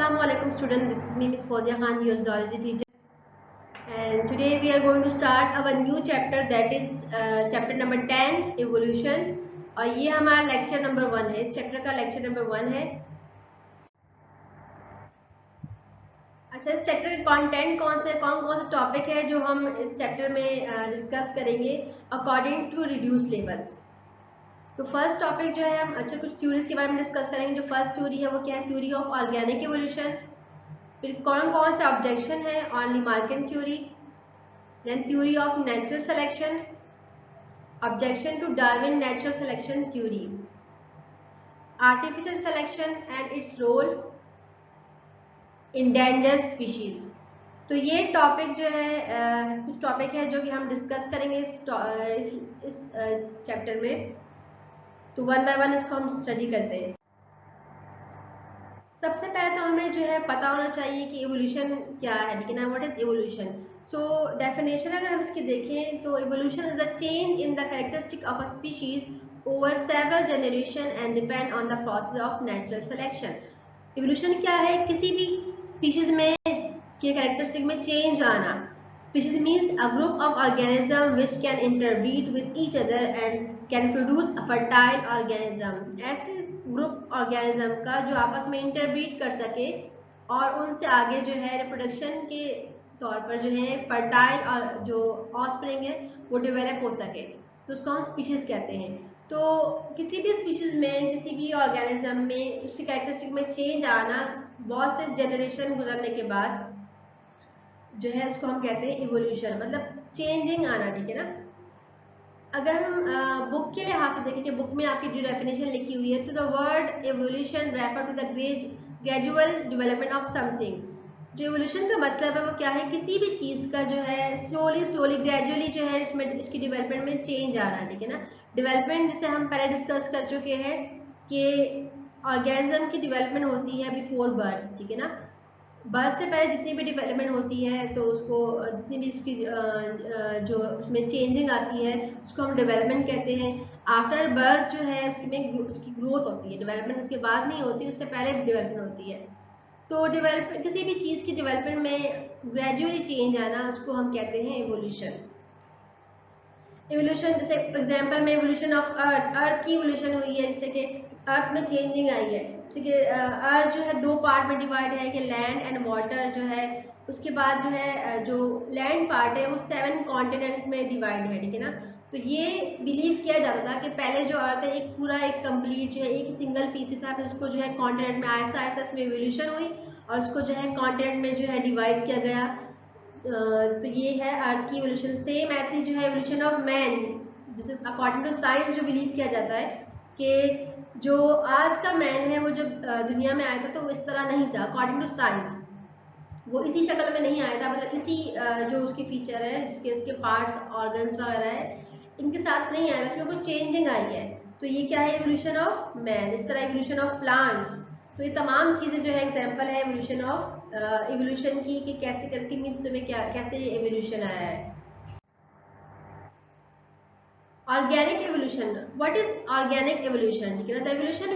Assalamualaikum students, this is me Miss Fozia Khan, your zoology teacher, and today we are going to start our new chapter, that is chapter number 10 evolution। और ये हमारा lecture number 1 है, इस chapter का lecture number 1 है। अच्छा, इस chapter के कंटेंट कौन से टॉपिक है जो हम इस चैप्टर में डिस्कस करेंगे अकॉर्डिंग टू रिड्यूस सिलेबस। तो फर्स्ट टॉपिक जो है हम कुछ थ्योरीज के बारे में डिस्कस करेंगे। जो फर्स्ट थ्योरी है वो क्या है, थ्योरी ऑफ ऑर्गेनिक एवोल्यूशन। फिर कौन कौन से ऑब्जेक्शन है on Lamarckian theory, then theory of natural selection, objection to Darwin natural selection theory, artificial selection and its role, endangered species. तो ये टॉपिक जो है कुछ टॉपिक है जो कि हम डिस्कस करेंगे इस चैप्टर में। तो वन बाय वन इसको हम स्टडी करते हैं। सबसे पहले तो हमें जो है पता होना चाहिए कि एवोल्यूशन क्या है, ठीक है ना। What is evolution? So definition अगर हम इसकी देखें तो evolution is the change in the characteristic of a species over several generation and depend on the process of natural selection. Evolution क्या है? किसी भी स्पीशीज में के कैरेक्टरिस्टिक में चेंज आना। Species means a group of organisms which can interbreed with each other and can produce a fertile organism। ऐसे group organism का जो आपस में इंटरब्रीड कर सके और उनसे आगे जो है रिप्रोडक्शन के तौर पर जो है फर्टाइल और जो ऑस्प्रिंग है वो डेवलप हो सके, तो उसको हम स्पीशीज कहते हैं। तो किसी भी स्पीशीज में, किसी भी ऑर्गेनिज्म में उसकी कैरेक्टरिस्टिक में चेंज आना बहुत से जनरेशन गुजरने के बाद जो है उसको हम कहते हैं इवोल्यूशन, मतलब चेंजिंग आना, ठीक है ना। अगर हम बुक के लिहाज से देखें कि बुक में आपकी जो डेफिनेशन लिखी हुई है, तो the word evolution refer to the gradual development of something. जो एवोल्यूशन का मतलब है वो क्या है? किसी भी चीज़ का जो है स्लोली ग्रेजुअली जो है इसमें इसकी डेवलपमेंट में चेंज आ रहा है, ठीक है ना। डेवलपमेंट जिसे हम पहले डिस्कस कर चुके हैं कि ऑर्गेनिज्म की डेवलपमेंट होती है बिफोर बर्थ, ठीक है ना। बर्थ से पहले जितनी भी डेवलपमेंट होती है तो उसको जितनी भी उसकी जो उसमें चेंजिंग आती है उसको हम डेवलपमेंट कहते हैं। आफ्टर बर्थ जो है उसकी ग्रोथ होती है, डेवलपमेंट उसके बाद नहीं होती, उससे पहले डेवलपमेंट होती है। तो डेवलपमेंट किसी भी चीज़ की डेवलपमेंट में ग्रेजुअली चेंज आना उसको हम कहते हैं एवोल्यूशन। एवोल्यूशन जैसे एग्जांपल में एवोल्यूशन ऑफ अर्थ की एवोल्यूशन हुई है, जैसे कि अर्थ में चेंजिंग आई है। जैसे कि अर्थ जो है दो पार्ट में डिवाइड है कि लैंड एंड वाटर जो है। उसके बाद जो है जो लैंड पार्ट है वो 7 कॉन्टिनेंट में डिवाइड है, ठीक है ना। तो ये बिलीव किया जाता था कि पहले जो अर्थ है एक पूरा एक कंप्लीट जो है एक सिंगल पीस था, फिर उसको जो है कॉन्टिनेंट में आहिस्ता आहिस्ता इसमें एवोल्यूशन हुई और उसको जो है कॉन्टिनेंट में जो है डिवाइड किया गया। तो ये है अर्थ की एवोल्यूशन। सेम ऐसी जो है एवोल्यूशन ऑफ मैन, जिस अकॉर्डिंग टू साइंस जो बिलीव किया जाता है कि जो आज का मैन है वो जो दुनिया में आया था तो वो इस तरह नहीं था। अकॉर्डिंग टू साइंस वो इसी शक्ल में नहीं आया था, मतलब इसी जो उसकी फीचर है, जिसके इसके पार्ट्स ऑर्गन्स वगैरह है, इनके साथ नहीं आया था, उसमें कुछ चेंजिंग आई है। तो ये क्या है? Evolution of man. इस तरह एवोल्यूशन ऑफ प्लांट्स। तो ये तमाम चीज़ें जो है एग्जांपल है एवोल्यूशन ऑफ एवोल्यूशन की कि कैसे कैसे मीन्स में क्या कैसे एवोल्यूशन आया है। Organic evolution, what is organic evolution? ठीक है ना। तो एवोल्यूशन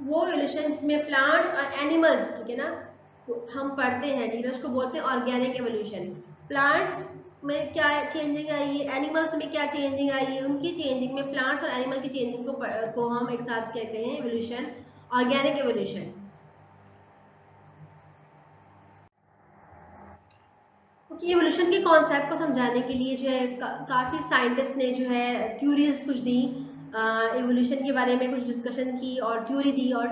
वो एवोल्यूशन जिसमें प्लांट्स और एनिमल्स, ठीक है ना, तो हम पढ़ते हैं, ठीक है, उसको बोलते हैं ऑर्गेनिक एवोल्यूशन। प्लांट्स में क्या चेंजिंग आई है, एनिमल्स में क्या चेंजिंग आई है, उनकी चेंजिंग में प्लांट्स और एनिमल की चेंजिंग को हम एक साथ कहते हैं एवोल्यूशन, ऑर्गेनिक एवोल्यूशन। क्योंकि एवोल्यूशन के कॉन्सेप्ट को समझाने के लिए जो है काफ़ी साइंटिस्ट ने जो है थ्योरीज कुछ दी, एवोल्यूशन के बारे में कुछ डिस्कशन की और थ्योरी दी, और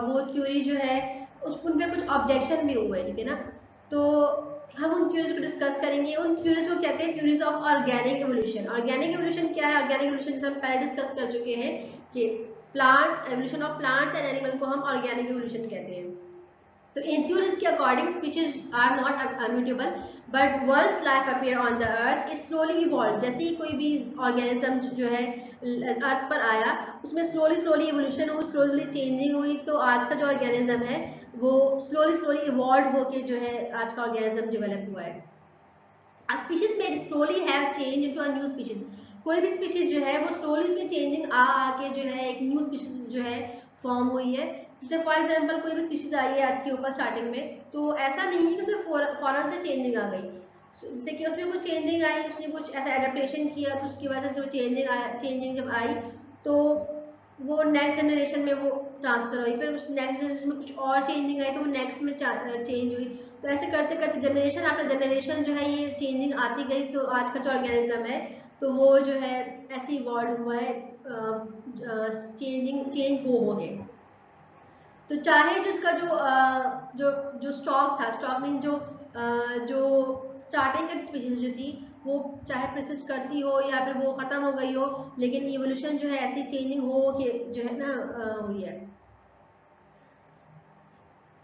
वो थ्योरी जो है उन पर कुछ ऑब्जेक्शन भी हुए, ठीक है ना। तो हम उन थ्योरीज को डिस्कस करेंगे। उन थ्योरीज को कहते हैं theories of organic evolution. Organic evolution क्या है? ऑर्गेनिक एवोल्यूशन जैसे हम पहले डिस्कस कर चुके हैं कि plant evolution of plants and animal को हम ऑर्गेनिक एवोल्यूशन कहते हैं। तो इन theories के according species are not immutable but once life appear on the earth it slowly evolved। जैसे ही कोई भी organism जो है अर्थ पर आया उसमें स्लोली इवोल्यूशन हुई, स्लोली चेंजिंग हुई, तो आज का जो ऑर्गेनिज्म है वो स्लोली इवॉल्व होके जो है आज का ऑर्गेनिज्म डेवलप हुआ है। A species may slowly have changed into a new species। कोई भी स्पीशीज जो है वो स्लोली उसमें चेंजिंग आके जो है एक न्यू स्पीशीज जो है फॉर्म हुई है। जैसे फॉर एग्जाम्पल कोई भी स्पीशीज आई है आपके ऊपर स्टार्टिंग में, तो ऐसा नहीं है कि उसमें फौरन से चेंजिंग आ गई, जैसे कि उसमें कुछ चेंजिंग आई, उसने कुछ ऐसा एडेप्टेशन किया, तो उसकी वजह से चेंजिंग जब आई तो वो नेक्स्ट जनरेशन में वो ट्रांसफर हुई, फिर उस नेक्स्ट जनरेशन में कुछ और चेंजिंग आई तो वो नेक्स्ट में चेंज हुई। तो ऐसे करते करते जनरेशन आफ्टर जनरेशन जो है ये चेंजिंग आती गई, तो आज का जो ऑर्गेनिज्म है तो वो जो है ऐसे इवॉल्व हुआ है, चेंज हो गए। तो चाहे जो उसका जो जो स्टॉक था, स्टॉक मीन जो स्टार्टिंग की स्पीशीज जो थी वो चाहे परसिस्ट करती हो या फिर वो खत्म हो गई हो, लेकिन इवोल्यूशन जो है ऐसी चेंजिंग हो कि जो है ना हुई है।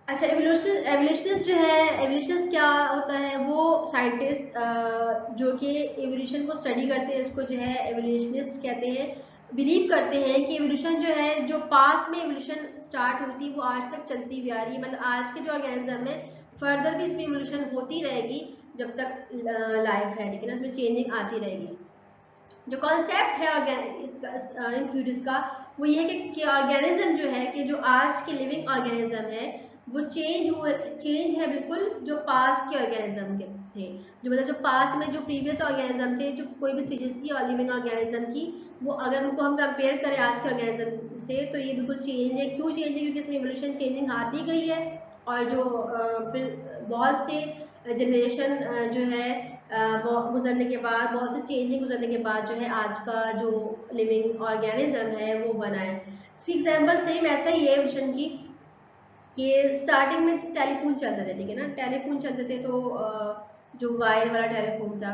अच्छा, एवोल्यूशनिस्ट जो है, एवोल्यूशनिस्ट क्या होता है, वो साइंटिस्ट जो कि एवोल्यूशन को स्टडी करते हैं उसको जो है एवोल्यूशनिस्ट कहते हैं। बिलीव करते हैं कि एवोल्यूशन जो है, जो पास्ट में एवोल्यूशन स्टार्ट हुई थी वो आज तक चलती हुई आ रही है, मतलब आज के जो ऑर्गेनिज्म है फर्दर भी इसमें एवोल्यूशन होती रहेगी जब तक लाइफ है, लेकिन इसमें चेंजिंग आती रहेगी। जो कॉन्सेप्ट है इन थ्योरीज का वो ये है कि ऑर्गेनिज्म जो है, कि जो आज के लिविंग ऑर्गेनिज्म है वो चेंज है बिल्कुल जो पास्ट के ऑर्गेनिज्म के थे, जो मतलब जो पास्ट में जो प्रीवियस ऑर्गेनिज्म थे, जो कोई भी स्पीशीज थी और लिविंग ऑर्गेनिज्म की, वो अगर उनको हम कंपेयर करें आज के ऑर्गेनिज्म से तो ये बिल्कुल चेंज है। क्यों चेंज है? क्योंकि इसमें इवोल्यूशन चेंजिंग आती गई है, और जो फिर बहुत से जनरेशन जो है गुजरने के बाद, बहुत से चेंजिंग गुजरने के बाद जो है आज का जो लिविंग ऑर्गेनिज्म है वो बना है। इसकी एग्जाम्पल सेम ऐसा ही है एवोल्यूशन की, कि स्टार्टिंग में टेलीफोन चलते थे, ठीक है ना, टेलीफोन चलते थे तो जो वायर वाला टेलीफोन था,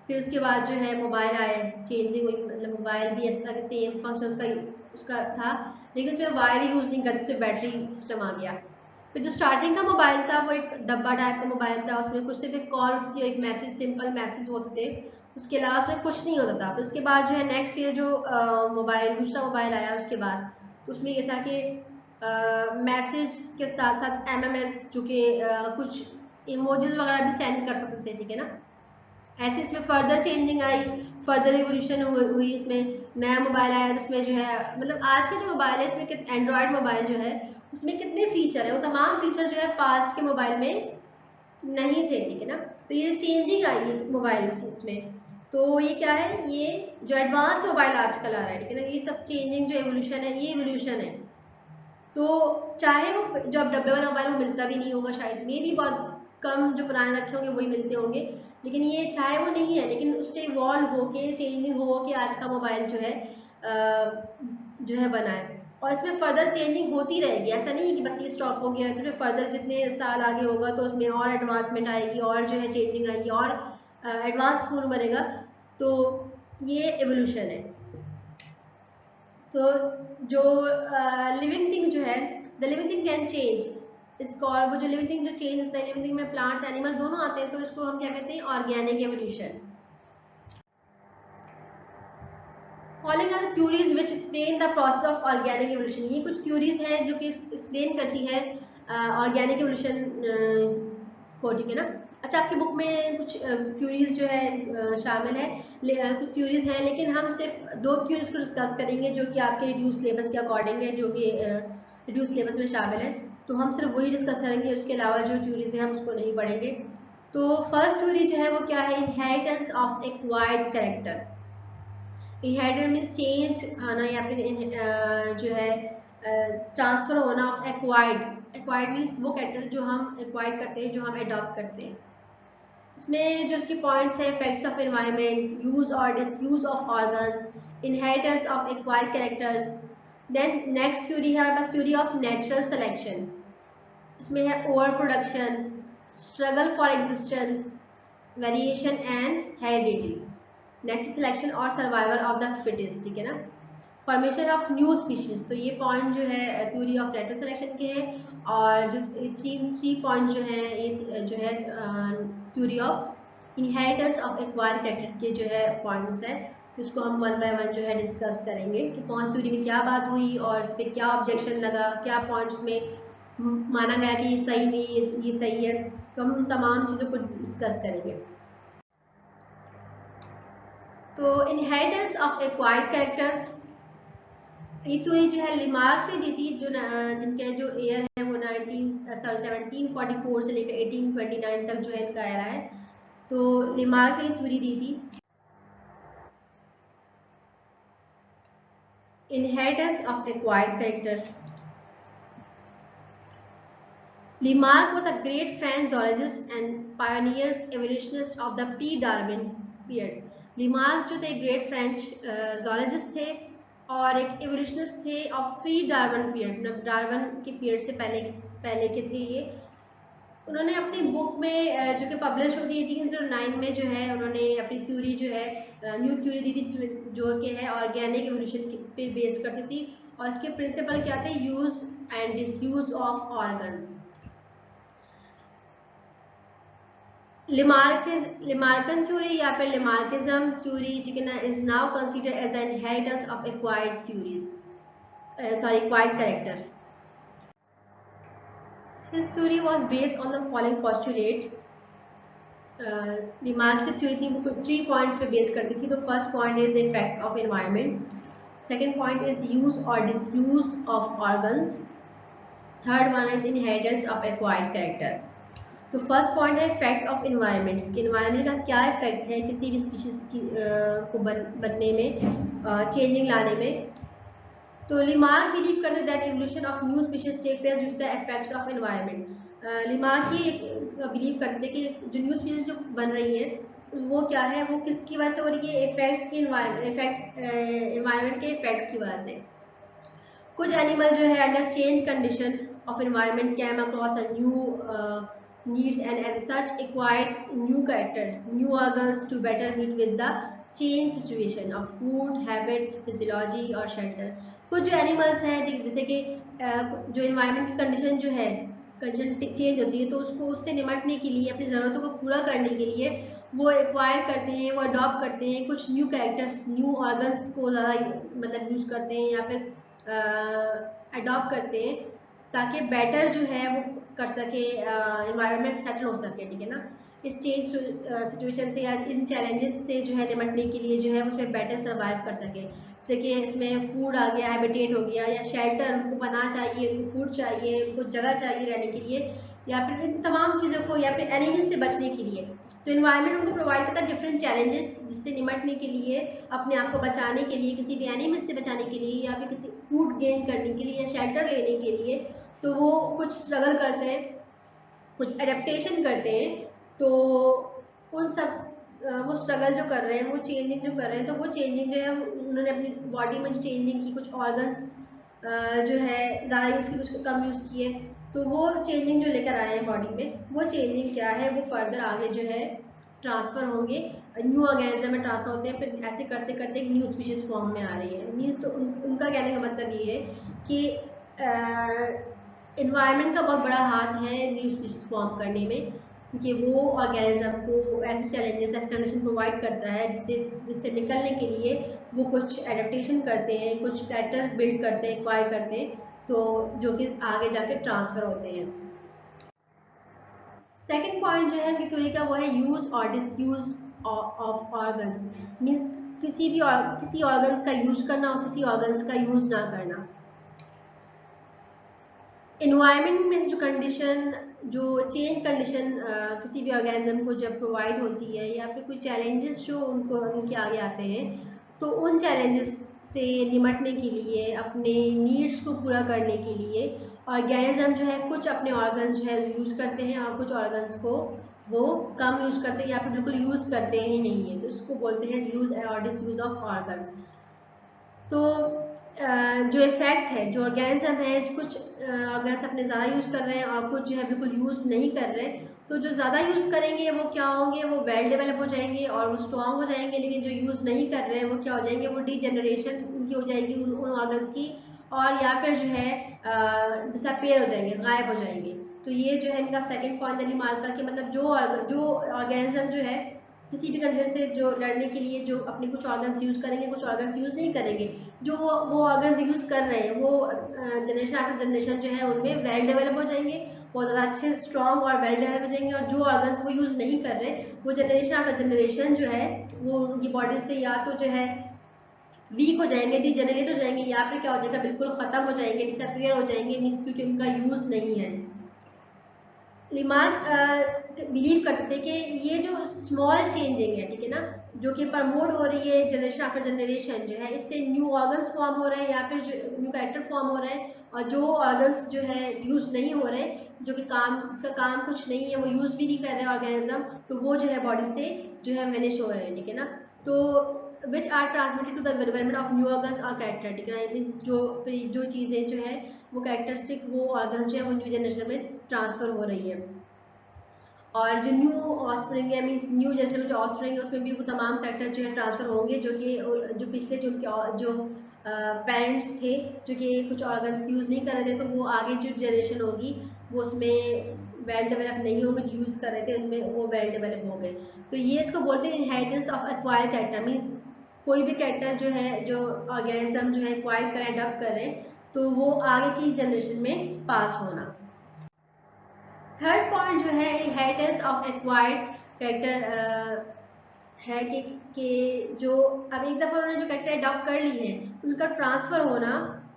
फिर उसके बाद जो है मोबाइल आए, चेंजिंग हुई, मतलब मोबाइल भी ऐसा था कि सेम फंक्शन उसका था, लेकिन उसमें वायर यूज़ नहीं करते, उसमें बैटरी सिस्टम आ गया। फिर जो स्टार्टिंग का मोबाइल था वो एक डब्बा टाइप का मोबाइल था, उसमें कुछ सिर्फ एक कॉल होती थी, एक मैसेज, सिंपल मैसेज होते थे, उसके अलावा उसमें कुछ नहीं होता था। फिर उसके बाद जो है नेक्स्ट ईयर जो मोबाइल, दूसरा मोबाइल आया उसके बाद, तो उसमें ये था कि मैसेज के साथ साथ एमएमएस, जो कि कुछ इमोजीज वगैरह भी सेंड कर सकते थे, ठीक है ना। ऐसे इसमें फर्दर चेंजिंग आई, फर्दर रिवोल्यूशन हुई, इसमें नया मोबाइल आया, तो उसमें जो है मतलब आज के जो मोबाइल है इसमें एंड्रॉयड मोबाइल जो है उसमें कितने फीचर है, वो तमाम फीचर जो है पास्ट के मोबाइल में नहीं थे, ठीक है ना। तो ये चेंजिंग आई है मोबाइल की इसमें, तो ये क्या है, ये जो एडवांस मोबाइल आजकल आ रहा है, ठीक है ना, ये सब चेंजिंग जो एवोल्यूशन है ये एवोल्यूशन है। तो चाहे वो जो अब डब्बे वाला मोबाइल वो मिलता भी नहीं होगा शायद, मे भी बहुत कम जो पुराने रखे होंगे वही मिलते होंगे, लेकिन ये चाहे वो नहीं है, लेकिन उससे इवॉल्व होके चेंजिंग हो के आज का मोबाइल जो है बना है, और इसमें फर्दर चेंजिंग होती रहेगी। ऐसा नहीं है कि बस ये स्टॉप हो गया, तो फिर फर्दर जितने साल आगे होगा तो उसमें और एडवांसमेंट आएगी और जो है चेंजिंग आएगी और एडवांस फोन बनेगा, तो ये एवोल्यूशन है। तो जो लिविंग थिंग जो है, the living thing can change इसको, और वो जो लिविंग थिंग जो चेंज होता है, लिविंग थिंग में प्लांट्स एनिमल दोनों आते हैं, तो इसको हम क्या कहते हैं, organic evolution. Following are the theories which explain the process of organic evolution, ये कुछ थ्योरीज है जो कि एक्सप्लेन करती है ऑर्गेनिक एवोल्यूशन को, ठीक है ना। अच्छा, आपकी बुक में कुछ थ्योरीज जो है शामिल है, कुछ थ्योरीज हैं, लेकिन हम सिर्फ दो थ्योरीज को डिस्कस करेंगे जो कि आपके रिड्यूस सिलेबस के अकॉर्डिंग है, जो कि रिड्यूस सिलेबस में शामिल है, तो हम सिर्फ वही डिस्कस करेंगे, उसके अलावा जो थ्योरीज है हम उसको नहीं पढ़ेंगे। तो फर्स्ट थ्योरी जो है वो क्या है, inheritance of acquired character. Inheritance means change आना, या फिर जो है ट्रांसफर होना ऑफ एक्वायर्ड। एक्वायर्ड मीन्स वो कैरेक्टर जो हम एक्वायर्ड करते हैं, जो हम अडॉप्ट करते हैं। इसमें जो इसके पॉइंट्स है, इफेक्ट्स ऑफ एनवायरनमेंट, यूज और disuse of organs, inheritance of acquired characters. Then next theory है हमारे पास थ्योरी ऑफ नेचुरल सिलेक्शन, इसमें है over production, struggle for existence, variation and heredity, next selection और सर्वाइवल ऑफ द फिटेस्ट, ठीक है ना। फॉर्मेशन ऑफ न्यू स्पीशीज, तो ये पॉइंट जो है थ्योरी ऑफ नेचुरल सिलेक्शन के हैं, और जो थ्री पॉइंट जो है ये जो है theory of inheritance of acquired character के जो है पॉइंट्स है, जिसको हम वन बाय वन जो है डिस्कस करेंगे कि कौन सी थ्योरी में क्या बात हुई और इस पर क्या ऑब्जेक्शन लगा, क्या पॉइंट्स में माना गया कि ये सही नहीं, ये सही है, तो हम तमाम चीज़ों को डिस्कस करेंगे। तो इनहेरिटेंस ऑफ एक्वायर्ड कैरेक्टर्स, ये तो ये जो है लिमार्क ने दी थी, जो जिनके जो एयर है वो 1744 से लेकर 1829 तक जो है इनका एरा है, तो लिमार्क ने थ्योरी दी थी। Inheritance of acquired character. Lamarck was a great French zoologist and pioneers evolutionist of the pre-Darwin period. Lamarck जो थे ग्रेट फ्रेंच जोलॉजिस्ट थे और एक एवोल्यूशनिस्ट थे ऑफ प्री डार्विन पीरियड, मतलब डार्विन के पीरियड से पहले पहले के थे ये। उन्होंने अपनी बुक में जो कि पब्लिश हुई थी 1809 में जो है, उन्होंने अपनी थ्योरी जो है न्यू थ्योरी दी थी, जो कि है ऑर्गेनिक एवोल्यूशन पे बेस करती थी। और इसके प्रिंसिपल क्या थे? Use and disuse of organs. Lamarckian theory या फिर Lamarckism theory is now considered as an inheritance of acquired theories, acquired character. His theory was based on the following postulate. Lamarck जो theory थी वो 3 points पे base करती थी। तो first point is the effect of environment, second point is use or disuse of organs, third one is inheritance of acquired characters. तो first point है effect of environments कि इन्वायरमेंट का क्या इफेक्ट है किसी भी स्पीशीज की को बनने में, चेंजिंग लाने में। तो लिमार्क बिलीव करते that evolution of new species take place due to the effects of environment. Lamarck ही बिलीव करते कि जो न्यू स्पीशीज जो बन रही हैं वो क्या है, वो किसकी वजह से हो रही है? इफेक्ट्स की, इन्वायरमेंट के इफेक्ट की वजह से। कुछ एनिमल जो है under change condition of environment came across a new needs and as such acquired new character, new organs to better meet with the change situation of food, habits, physiology और shelter। कुछ जो animals हैं जैसे कि जो environment की condition जो है, कंडीशन चेंज होती है, तो उसको उससे निपटने के लिए, अपनी ज़रूरतों को पूरा करने के लिए वो एक्वायर करते हैं, वो अडॉप्ट करते हैं कुछ न्यू कैरेक्टर्स, न्यू ऑर्गन्स को ज़्यादा मतलब यूज़ करते हैं या फिर अडॉप्ट करते हैं ताकि बेटर जो है वो कर सके, इन्वायरमेंट सेटल हो सके। ठीक है ना? इस चेंज सिचुएशन से या इन चैलेंजेस से जो है निपटने के लिए जो है उसमें बेटर सर्वाइव कर सके। जैसे कि इसमें फूड आ गया, हैबिटेट हो गया, या शेल्टर, उनको पना चाहिए, उनको फूड चाहिए, उनको जगह चाहिए रहने के लिए, या फिर इन तमाम चीज़ों को, या फिर एनिमल्स से बचने के लिए। तो इन्वायरमेंट उनको प्रोवाइड करता है डिफरेंट चैलेंजेस, जिससे निपटने के लिए, अपने आप को बचाने के लिए, किसी भी एनिमल से बचाने के लिए, या फिर किसी फूड गेन करने के लिए, या शेल्टर लेने के लिए। तो वो कुछ स्ट्रगल करते हैं, कुछ एडेप्टेशन करते हैं। तो उन सब वो स्ट्रगल जो कर रहे हैं, वो चेंजिंग जो कर रहे हैं, तो वो चेंजिंग जो है उन्होंने अपनी बॉडी में जो चेंजिंग की, कुछ ऑर्गन्स जो है ज़्यादा यूज़ की, कुछ कम यूज़ किए, तो वो चेंजिंग जो लेकर आए हैं बॉडी में, वो चेंजिंग क्या है, वो फर्दर आगे जो है ट्रांसफ़र होंगे, न्यू ऑर्गेनिज्म में ट्रांसफ़र होते हैं, फिर ऐसे करते करते एक न्यू स्पीशीज़ फॉर्म में आ रही है। मीन्स तो उनका कहने का मतलब ये है कि इन्वायरमेंट का बहुत बड़ा हाथ है न्यू स्पीशीज फॉर्म करने में, क्योंकि वो ऑर्गेनिज्म को ऐसे चैलेंजेस, ऐसे कंडीशन प्रोवाइड करता है जिससे निकलने के लिए वो कुछ एडेप्टेशन करते हैं, कुछ कैरेक्टर बिल्ड करते हैं, एक्वायर करते हैं, तो जो कि आगे जाके ट्रांसफ़र होते हैं। सेकेंड पॉइंट जो है इनकी थ्योरी का, वो है यूज़ और डिसयूज ऑफ ऑर्गन्स। मीन्स किसी ऑर्गन्स का यूज़ करना और किसी ऑर्गन्स का यूज़ ना करना। इन्वायरमेंट में जो कंडीशन, जो चेंज कंडीशन किसी भी ऑर्गेनिज्म को जब प्रोवाइड होती है, या फिर कोई चैलेंजेस जो उनके आगे आते हैं, तो उन चैलेंजेस से निपटने के लिए, अपने नीड्स को पूरा करने के लिए ऑर्गेनिज्म जो है कुछ अपने ऑर्गन्स जो है यूज़ करते हैं, और कुछ ऑर्गन्स को वो कम यूज़ करते हैं या फिर बिल्कुल यूज़ करते ही नहीं है। तो इसको बोलते हैं यूज़ और डिसयूज ऑफ ऑर्गन्स। तो जो इफेक्ट है, जो ऑर्गेनिज्म है, कुछ ऑर्गेन्स अपने ज़्यादा यूज़ कर रहे हैं और कुछ जो है बिल्कुल यूज़ नहीं कर रहे। तो जो ज़्यादा यूज़ करेंगे वो क्या होंगे, वो वेल डेवलप हो जाएंगे और वो स्ट्रॉन्ग हो जाएंगे। लेकिन जो यूज़ नहीं कर रहे हैं वो क्या हो जाएंगे, वो डीजेनरेशन उनकी हो जाएगी, उन ऑर्गन्स की, और या फिर जो है डिसअपेयर हो जाएंगे, गायब हो जाएंगे। तो ये जो है इनका सेकंड पॉइंट है लिमार्क का, कि मतलब जो ऑर्गेनिज्म जो है किसी भी कंडीशन से जो लड़ने के लिए जो अपने कुछ ऑर्गन्स यूज़ करेंगे, कुछ ऑर्गन्स यूज़ नहीं करेंगे। जो वो ऑर्गन्स यूज़ कर रहे हैं वो जनरेशन आफ्टर जनरेशन जो है उनमें वेल डेवलप हो जाएंगे, बहुत ज़्यादा अच्छे स्ट्रॉन्ग और वेल डेवलप हो जाएंगे। और जो ऑर्गन्स वो यूज़ नहीं कर रहे, वो जनरेशन आफ्टर जनरेशन जो है वो उनकी बॉडी से या तो जो है वीक हो जाएंगे, डिजेनरेट हो जाएंगे, या फिर क्या हो जाएगा, बिल्कुल खत्म हो जाएंगे, डिसअपियर हो जाएंगे, मीन्स क्योंकि उनका यूज नहीं है। लिमार्क बिलीव करते थे कि ये जो स्मॉल चेंजिंग है, ठीक है ना, जो कि प्रमोट हो रही है जनरेशन आफ्टर जनरेशन जो है, इससे न्यू ऑर्गन्स फॉर्म हो रहे हैं या फिर जो न्यू कैरेक्टर फॉर्म हो रहे हैं, और जो ऑर्गन्स जो है यूज नहीं हो रहे, जो कि काम इसका काम कुछ नहीं है, वो यूज भी नहीं कर रहे ऑर्गेनिज्म, तो वो जो है बॉडी से जो है वेनिश हो रहे हैं, ठीक है ना। तो which are transmitted to the development of new organs और कैरेक्टर, ठीक है ना, मीन्स जो चीज़ें जो है वो कैरेक्टरिस्टिक वो ऑर्गन्स जो है वो न्यू जनरेशन में ट्रांसफर हो रही है। और जो न्यू ऑस्प्रिंग है, मीन्स न्यू जनरेशन में जो ऑस्प्रिंग है उसमें भी वो तमाम कैरेक्टर जो है ट्रांसफर होंगे, जो कि जो पिछले जो उनके जो पेरेंट्स थे जो कि कुछ ऑर्गन्स यूज़ नहीं कर रहे थे, तो वो आगे जो जनरेशन होगी वो उसमें वेल डेवलप नहीं होंगे, जो यूज़ कर रहे थे उनमें वो वेल डेवलप हो गए। तो ये इसको बोलते हैं inheritance of acquired character, means कोई भी कैरेक्टर जो है जो ऑर्गेनिज्म जो है एक्वायर करें, अडॉप्ट करें, तो वो आगे की जनरेशन में पास होना। थर्ड पॉइंट जो है इनहेरिटेंस ऑफ एक्वायर्ड कैरेक्टर है कि जो अब एक दफ़ा उन्होंने जो कैरेक्टर अडॉप्ट कर ली है उनका ट्रांसफर होना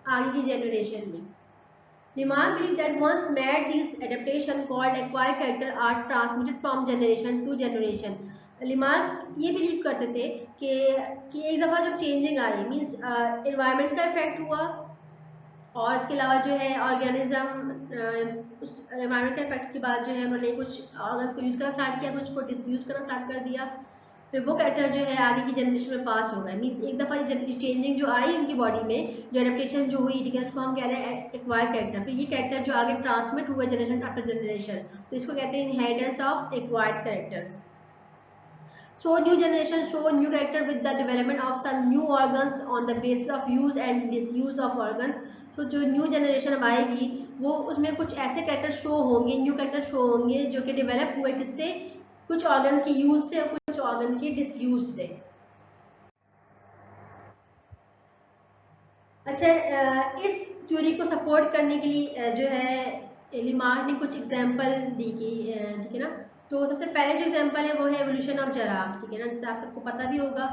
आगे की जनरेशन में। Remark believe that once made, these adaptation called acquired character are transmitted from generation to generation. Remark ये बिलीव करते थे कि एक दफ़ा जब चेंजिंग आई, मीन्स इन्वायरमेंट का इफेक्ट हुआ, और इसके अलावा जो है ऑर्गेनिज्म उस एनवायरमेंट के इफेक्ट के बाद जो है उन्होंने कुछ ऑर्गन्स को यूज़ करना स्टार्ट किया, कुछ को डिसयूज करना स्टार्ट कर दिया, फिर वो कैरेक्टर जो है आगे की जनरेशन में पास हो गए। मीन्स एक दफ़ा चेंजिंग जो आई उनकी बॉडी में, जो एडेप्टेशन जो हुई, ठीक है, उसको हम कह रहे हैं एक्वायर कैरेक्टर। फिर ये कैरेक्टर जो आगे ट्रांसमिट हुआ जनरेशन आफ्टर जनरेशन, तो इसको कहते हैं inheritance of acquired characters. So new generation show new character with the development of some new organs on the basis of use and disuse of organs. So जो new generation अब आएगी वो उसमें कुछ ऐसे कैरेक्टर शो होंगे, new character show होंगे जो कि डेवलप हुए किससे, कुछ ऑर्गन के यूज से और कुछ ऑर्गन के डिसयूज से। अच्छा, इस थ्योरी को सपोर्ट करने के लिए जो है लिमार्क ने कुछ एग्जाम्पल दी की, ठीक है ना। तो सबसे पहले जो एग्जाम्पल है वो है एवोल्यूशन ऑफ जराफ, ठीक है ना, जिससे आप सबको पता भी होगा।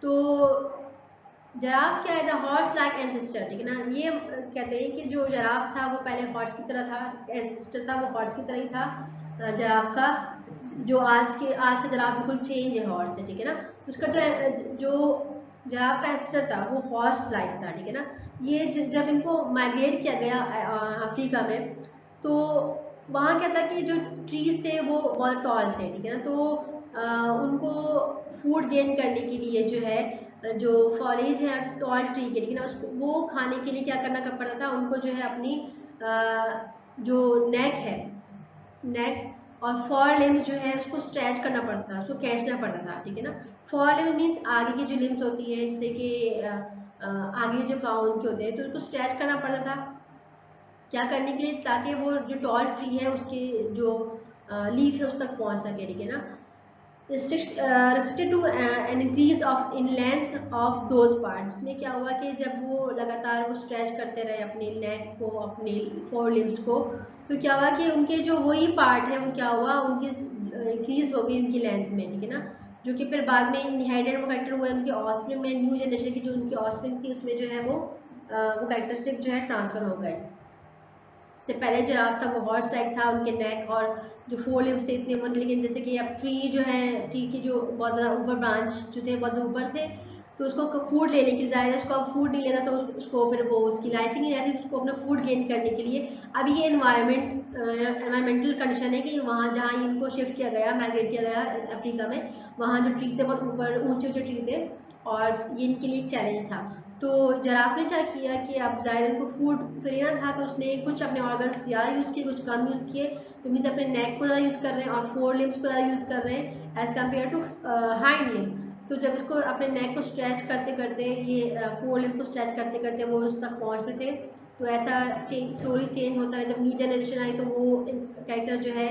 तो जराफ क्या है, द हॉर्स लाइक एंसेस्टर, ठीक है ना, ये कहते हैं कि जो जराफ था वो पहले हॉर्स की तरह था, जिसका एंसेस्टर था वो हॉर्स की तरह ही था। जराफ का जो आज का जराफ बिल्कुल चेंज है हॉर्स से, ठीक है ना। उसका जो जराफ का एंसेस्टर था वो हॉर्स लाइक था, ठीक है ना। ये जब इनको माइग्रेट किया गया अफ्रीका में, तो वहाँ क्या था कि जो ट्रीज थे वो बहुत टॉल थे, ठीक है ना। तो उनको फूड गेन करने के लिए जो है जो फॉरेज है टॉल ट्री के, लेकिन उसको वो खाने के लिए क्या करना पड़ता था उनको, जो है अपनी जो नेक है, नेक और फॉर लिम्स जो है उसको स्ट्रेच करना पड़ता था, उसको खींचना पड़ता था, ठीक है ना। फॉर लिम्स मीन्स आगे की जो लिम्स होती है, जैसे कि आगे जो पाँव उनके होते हैं, तो उसको स्ट्रेच करना पड़ता था, क्या करने के लिए, ताकि वो जो टॉल ट्री है उसके जो लीफ है उस तक पहुंच सके, ठीक है ना। restricted to an increase of in length of those parts में क्या हुआ कि जब वो लगातार वो स्ट्रेच करते रहे अपने नेक को, अपने फोर लिम्स को, तो क्या हुआ कि उनके जो वही पार्ट है वो क्या हुआ, उनकी इंक्रीज हो गई उनकी लेंथ में, ठीक है ना। जो कि फिर बाद में इनहेरिटेड वो कैरेक्टर हुए उनके ऑस्प्रिंग में, न्यू जनरेशन की जो उनकी ऑस्प्रिंग थी उसमें जो है वो कैरेक्टरिस्टिक जो है ट्रांसफर हो गए। से पहले जिराफ था वो हॉर्स लाइक था, उनके नेक और जो फोर लिम्स थे इतने ऊपर, लेकिन जैसे कि अब ट्री जो है, ट्री की जो बहुत ज़्यादा ऊपर ब्रांच जो थे बहुत ऊपर थे, तो उसको फूड लेने के लिए, उसको अब फूड नहीं लेना, तो उसको फिर वो उसकी लाइफ ही नहीं रहती, तो उसको अपना फूड गेन करने के लिए अब ये एनवायरमेंटल कंडीशन है कि वहाँ जहाँ इनको शिफ्ट किया गया, माइग्रेट किया गया अफ्रीका में, वहाँ जो ट्री थे बहुत ऊपर ऊंचे ऊंचे ट्री थे, और ये इनके लिए एक चैलेंज था। तो जराफ ने क्या किया कि अब जाहिर इनको फूड तो लेना था, तो उसने कुछ अपने ऑर्गन्स ज़्यादा यूज़ किए, कुछ कम यूज़ किए, तो मीन्स अपने नेक को ज़्यादा यूज़ कर रहे हैं और फोर लिम्स को ज़्यादा यूज़ कर रहे हैं एज़ कम्पेयर टू हाइंड लिम। तो जब इसको अपने नेक को स्ट्रेच करते करते, ये फोर लिम्स को स्ट्रेच करते करते वो उस तक पहुँचते थे, तो ऐसा स्लोली चेंज होता है। जब न्यू जनरेशन आई तो वो कैरेक्टर जो है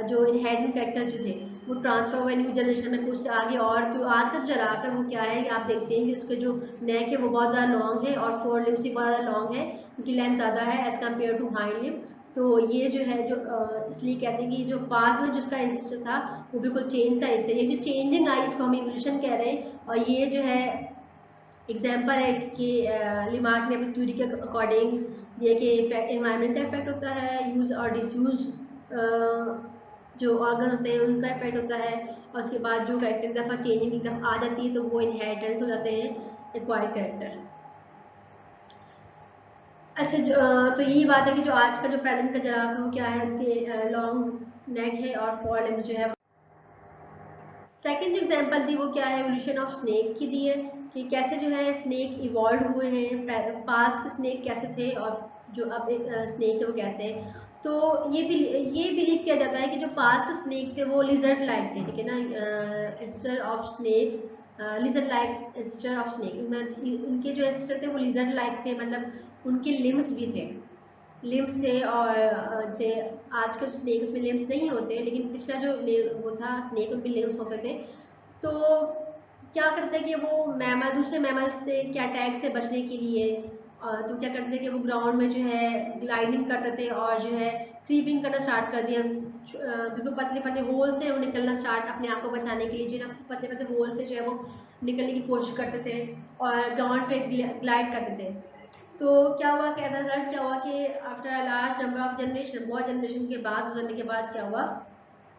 जो इनहेरिटेड कैरेक्टर जो थे वो ट्रांसफर हुए न्यू जनरेशन में कुछ आगे। और जो आज का जराफ है वो क्या है कि आप देखते हैं कि उसके जो नेक है वो बहुत ज़्यादा लॉन्ग है और फोर लिम्स भी बहुत ज़्यादा लॉन्ग है, उनकी लेंथ ज़्यादा है एज़ कम्पेयर टू हाइंड लिम। तो ये जो है जो इसलिए कहते हैं कि जो पास में जिसका इंसिस्टर था वो बिल्कुल चेंज था, इससे ये जो चेंजिंग आई इसको हम इवोल्यूशन कह रहे हैं। और ये जो है एग्जाम्पल है कि लिमार्क ने अपनी थ्योरी के अकॉर्डिंग दिया कि एनवायरनमेंट का इफेक्ट होता है, यूज और डिसयूज जो ऑर्गन होते हैं उनका इफेक्ट होता है, और उसके बाद जो कैरेक्टर की दफ़ा चेंजिंग की दफ़ा आ जाती है तो वो इनहेरिटेंस हो जाते हैं एक्वायर्ड कैरेक्टर। अच्छा तो यही बात है कि जो आज का जो प्रेजेंट का जराफ है वो क्या है, उनके लॉन्ग नेक है और फोर लिम्स जो है। सेकंड जो एग्जांपल दी वो क्या है, एवोल्यूशन ऑफ स्नेक की दी है कि कैसे जो है स्नेक इवॉल्व हुए हैं, पास्ट स्नेक कैसे थे और जो अब स्नेक है वो कैसे है। तो ये बिलीव किया जाता है कि जो पास्ट स्नेक थे वो लिजर्ड लाइक थे, ठीक है ना, ancestor of snake, lizard like ancestor of snake, उनके जो एंसेस्टर थे वो लिजर्ड लाइक थे, मतलब उनके लिम्स भी थे, लिम्स थे। और जैसे आज के स्नेक उसमें लिम्स नहीं होते, लेकिन पिछला जो वो था स्नेक उनमें लिम्स होते थे। तो क्या करते हैं कि वो मैमल दूसरे मैमल से क्या अटैक से बचने के लिए तो क्या करते थे कि वो ग्राउंड में जो है ग्लाइडिंग करते थे और जो है क्रीपिंग करना स्टार्ट कर दिया, बिल्कुल पतले पतले होल से वो निकलना स्टार्ट अपने आप को बचाने के लिए, जो है पतले पतले होल से जो है वो निकलने की कोशिश करते थे और ग्राउंड पे ग्लाइड करते थे। तो क्या हुआ, क्या था रिजल्ट क्या हुआ कि after large number of generation, बहुत जनरेशन के बाद गुजरने के बाद क्या हुआ,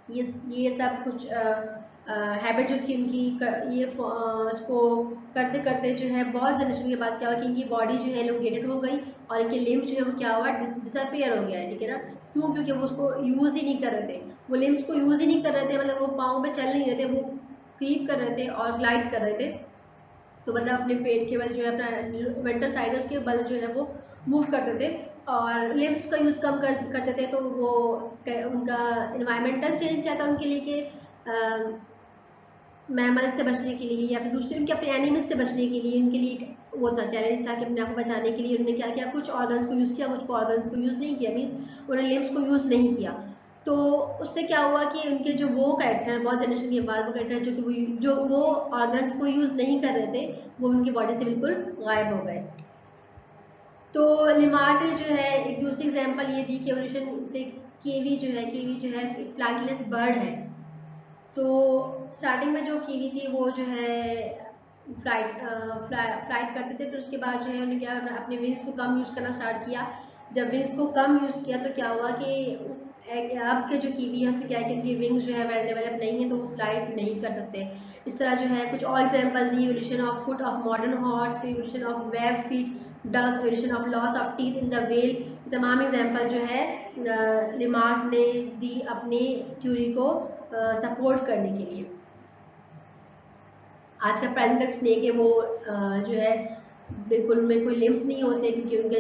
ये सब कुछ हैबिट जो थी उनकी इसको करते करते जो है बहुत जनरेशन के बाद क्या हुआ कि इनकी बॉडी जो है एलोंगेटेड हो गई और इनके लिम्स जो है वो क्या हुआ डिसअपियर हो गया है, ठीक है ना। क्यों? क्योंकि वो उसको यूज ही नहीं कर रहे थे, वो लिम्स को यूज ही नहीं कर रहे थे, मतलब वो पाँव पे चल नहीं रहे थे, वो क्रीप कर रहे थे और ग्लाइड कर रहे थे। तो मतलब अपने पेट के बल जो है अपना मेंटल साइड उसके बल जो है वो मूव करते थे और लिम्स का यूज़ कम करते थे। तो वो उनका इन्वायरमेंटल चेंज क्या था उनके लिए कि मैमल से बचने के लिए या फिर दूसरे उनके अपने एनिमल्स से बचने के लिए उनके लिए वो था चैलेंज था कि अपने आप को बचाने के लिए उन्होंने क्या किया, कुछ ऑर्गन्स को यूज़ किया, कुछ ऑर्गन्स को यूज़ नहीं किया, मीन्स उन्होंने लिम्स को यूज़ नहीं किया। तो उससे क्या हुआ कि उनके जो वो कैरेक्टर बहुत जनरेशन के बाद वो कैरेक्टर जो वो ऑर्गन्स को यूज़ नहीं कर रहे थे वो उनकी बॉडी से बिल्कुल गायब हो गए। तो लिमार्क ने जो है एक दूसरी एग्जांपल ये दी कि एवोल्यूशन से केवी जो है प्लांटलेस बर्ड है। तो स्टार्टिंग में जो कीवी थी वो जो है फ्लाइट करते थे, फिर उसके बाद जो है उन्होंने क्या अपने विंग्स को कम यूज़ करना स्टार्ट किया। जब विंग्स को कम यूज़ किया तो क्या हुआ कि अब के जो कीवी है उसमें क्या है कि उनकी विंग्स जो है वेल डेवलप नहीं है तो वो फ्लाइट नहीं कर सकते। इस तरह जो है कुछ और example the, evolution of foot of modern horse, evolution of web feet duck, evolution of loss of teeth in the well. तमाम एग्जांपल जो है रिमार्क ने दी अपनी थ्योरी को सपोर्ट करने के लिए। आज का प्रेजेंट तक स्नेक है वो जो है बिल्कुल उनमें कोई लिम्स नहीं होते क्योंकि उनके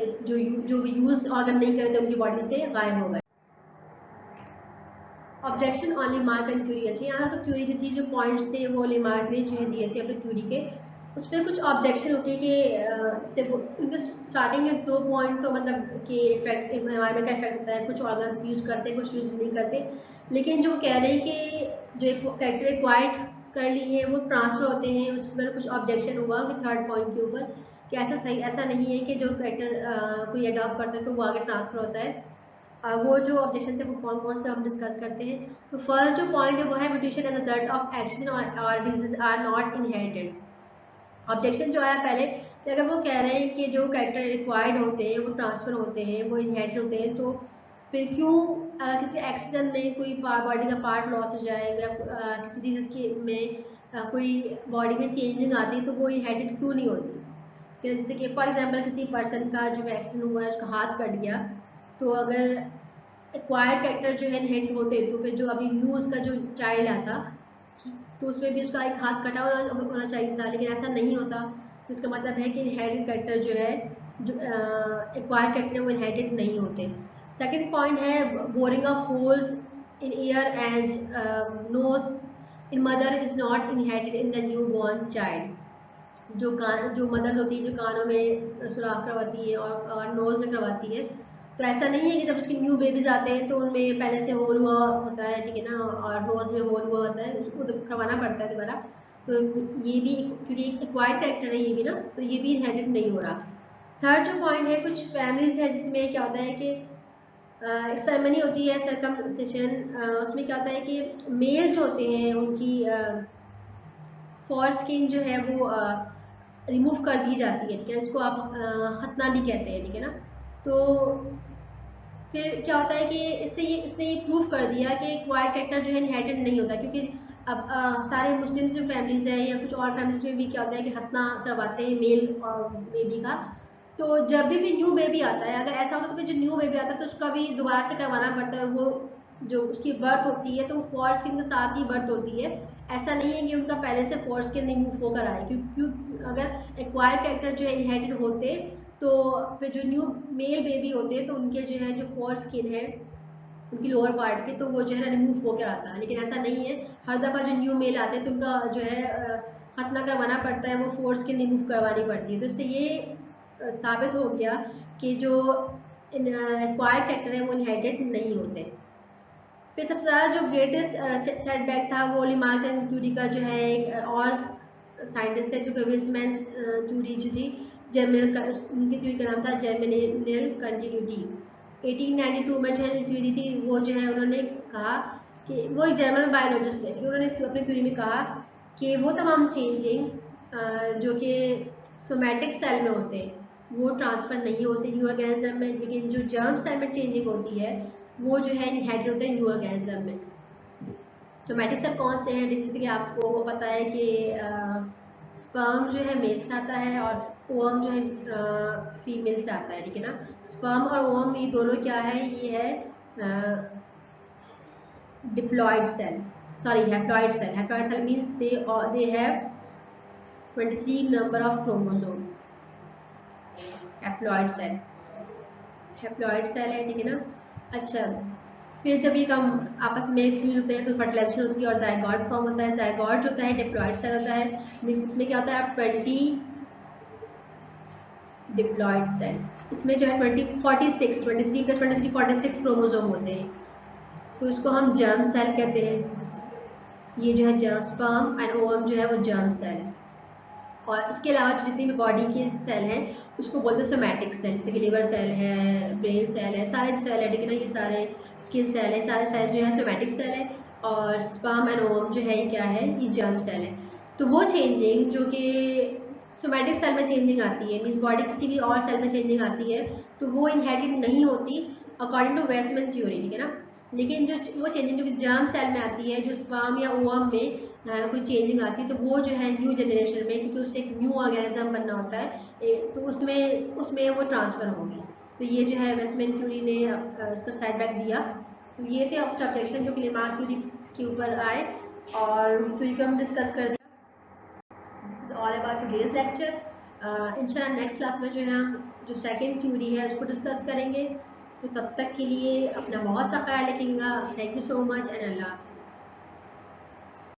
जो भी यूज ऑर्गन नहीं करते उनकी बॉडी से गायब हो गए। Objection on Lamarck and theory. अच्छा यहाँ तो थ्योरी जो थी, जो पॉइंट्स थे वो लिमार्क ने जो है दिए थे अपनी थ्योरी के, उस पर कुछ ऑब्जेक्शन होती है कि इससे उनके स्टार्टिंग में 2 पॉइंट तो मतलब कि इफेक्ट एनवायरमेंट का इफेक्ट होता है, कुछ ऑर्गन्स यूज करते हैं कुछ यूज नहीं करते। लेकिन जो कह रहे हैं कि जो कैरेक्टर एक्वायर्ड कर ली है वो ट्रांसफर होते हैं, उस पर कुछ ऑब्जेक्शन हुआ उनके थर्ड पॉइंट के ऊपर कि ऐसा नहीं है कि जो कैरेक्टर कोई अडॉप्ट करता है तो वो आगे ट्रांसफर होता है। वो जो ऑब्जेक्शन थे वो कौन कौन से हम डिस्कस करते हैं। तो फर्स्ट जो पॉइंट है वो है mutation as a result of accident और disease are not inherited. Objection जो आया पहले कि अगर वो कह रहे हैं कि जो कैरेक्टर रिक्वायर्ड होते हैं वो ट्रांसफर होते हैं, वो इनहेरिटेड होते हैं, तो फिर क्यों किसी एक्सीडेंट में कोई बॉडी का पार्ट लॉस हो जाएगा, किसी डिजीज के में कोई बॉडी में चेंजिंग आती है तो वो इनहेरिटेड क्यों नहीं होती। जैसे कि फॉर एग्जांपल किसी पर्सन का जो एक्सीडेंट हुआ है उसका हाथ कट गया, तो अगर एक्वायर्ड कैरेक्टर जो है इनहेरिट होते तो फिर जो अभी न्यू उसका जो चाइल्ड आता तो उसमें भी उसका एक हाथ कटा होना चाहिए था, लेकिन ऐसा नहीं होता। तो इसका मतलब है कि इनहेरिटेड कैरेक्टर जो है जो एक्वायर्ड कैरेक्टर वो इनहेरिटेड नहीं होते। सेकंड पॉइंट है boring of holes in ear and nose in mother is not inherited in the new born child. जो मदर्स होती है जो कानों में सुराख करवाती है और नोज में करवाती है, तो ऐसा नहीं है कि जब उसके न्यू बेबीज आते हैं तो उनमें पहले से होल हुआ होता है, ठीक है ना, और नोज में होल हुआ होता है, उसको तो करवाना पड़ता है दोबारा। तो ये भी क्योंकि एक एक्वायर्ड कैरेक्टर है ये भी ना, तो ये भी इनहेरिटेड नहीं हो रहा। थर्ड जो पॉइंट है, कुछ फैमिलीज है जिसमें क्या होता है कि एक सेरेमनी होती है सर्कमसिशन, उसमें क्या होता है कि मेल जो होते हैं उनकी फॉर स्किन जो है वो रिमूव कर दी जाती है, ठीक है, इसको आप खतना भी कहते हैं, ठीक है ना। तो फिर क्या होता है कि इसने ये प्रूव कर दिया कि एक्वायर्ड कैरेक्टर जो है इनहेरिटेड नहीं होता, क्योंकि अब सारे मुस्लिम जो फैमिलीज है या कुछ और फैमिलीज में भी क्या होता है कि खतना करवाते हैं मेल बेबी का। तो जब भी न्यू बेबी आता है, अगर ऐसा होता है तो फिर जो न्यू बेबी आता है तो उसका भी दोबारा से करवाना पड़ता है। वो जो उसकी बर्थ होती है तो फॉर स्किन के साथ ही बर्थ होती है। ऐसा नहीं है कि उनका पहले से फॉर स्किन रिमूव होकर आए, क्योंकि अगर एक्वायर्ड कैरेक्टर जो है इनहेरिटेड होते तो फिर जो न्यू मेल बेबी होते हैं तो उनके जो है जो फॉर स्किन है उनकी लोअर पार्ट के, तो वो जो है ना रिमूव होकर आता है। लेकिन ऐसा नहीं है, हर दफ़ा जो न्यू मेल आते हैं तो उनका जो है खतना करवाना पड़ता है, वो फॉर स्किन रिमूव करवानी पड़ती है। तो इससे ये साबित हो गया कि जो एक्वायर्ड कैरेक्टर है वो इनहेरिटेड नहीं होते। फिर सबसे ज़्यादा जो ग्रेटेस्ट सेटबैक था वो लिमार्क क्यूरी का जो है एक और साइंटिस्ट है जो कि विस्मैन क्यूरी जो थी, जर्मन उनकी थ्योरी का नाम था जर्मिनल कंटिन्यूटी। 1892 में जो है थ्योरी थी, वो जो है उन्होंने कहा कि वो एक जर्मन बायोलॉजिस्ट है, उन्होंने अपनी थ्योरी में कहा कि वो तमाम चेंजिंग जो कि सोमैटिक सेल में होते हैं वो ट्रांसफ़र नहीं होते न्यू ऑर्गेनिज्म में, लेकिन जो जर्म सेल में चेंजिंग होती है वो जो है इनहेरिटेड होते हैं न्यू ऑर्गेनिज्म में। सोमैटिक सेल कौन से हैं, जैसे कि आपको पता है कि स्पर्म जो है मेल से आता है और ओवम जो है फीमेल से आता है, ठीक है ना। स्पर्म और ओवम ये दोनों क्या है, ये है diploid cell, sorry haploid cell. Haploid cell means they have 23 number of chromosome. Haploid cell, haploid cell है, ठीक है ना। अच्छा, फिर जब ये कम आपस में फ्यूज होते हैं तो फर्टिलाइजेशन होती है और जायगॉट फॉर्म होता है। जायगॉट जो होता है डिप्लॉयड सेल होता है, मीन्स इसमें क्या होता है 20 डिप्लॉयड सेल, इसमें जो है 23 प्लस 23 46 क्रोमोसोम होते हैं, तो इसको हम जर्म सेल कहते हैं। ये जो है जर्म, स्पर्म एंड ओवम जो है वो जर्म सेल है। और इसके अलावा जो जितनी भी बॉडी के सेल हैं उसको बोलते हैं सोमैटिक सेल, जैसे कि लिवर सेल है, ब्रेन सेल है, सारे सेल है, ठीक है ना, ये सारे स्किन सेल है, सारे सेल जो है सोमैटिक सेल है। और स्पर्म एंड ओवम जो है ये क्या है, ये जर्म सेल है। तो वो चेंजिंग जो कि सोमैटिक सेल में चेंजिंग आती है, मीन्स बॉडी किसी भी और सेल में चेंजिंग आती है, तो वो इनहेरिटेड नहीं होती अकॉर्डिंग टू वेस्टमैन थ्योरी, ठीक है ना। लेकिन जो वो चेंजिंग जो कि जर्म सेल में आती है, जो स्पर्म या ओवम में कोई चेंजिंग आती है, तो वो जो है न्यू जनरेशन में, क्योंकि उसे एक न्यू ऑर्गेनिज्म बनना होता है, तो उसमें उसमें वो ट्रांसफ़र होगी। तो ये जो है वेस्टमैन थ्योरी ने इसका सेटबैक दिया। तो ये थे ऑब्जेक्शन जो कि लिमार्क थ्योरी के ऊपर आए और उस थ्योरी को हम डिस्कस कर दिया। This is all about today's lecture. इंशाल्लाह नेक्स्ट क्लास में जो है हम जो सेकंड थ्योरी है उसको डिस्कस करेंगे। तो तब तक के लिए अपना बहुत सा ख्याल रखिएगा। Thank you so much and Allah.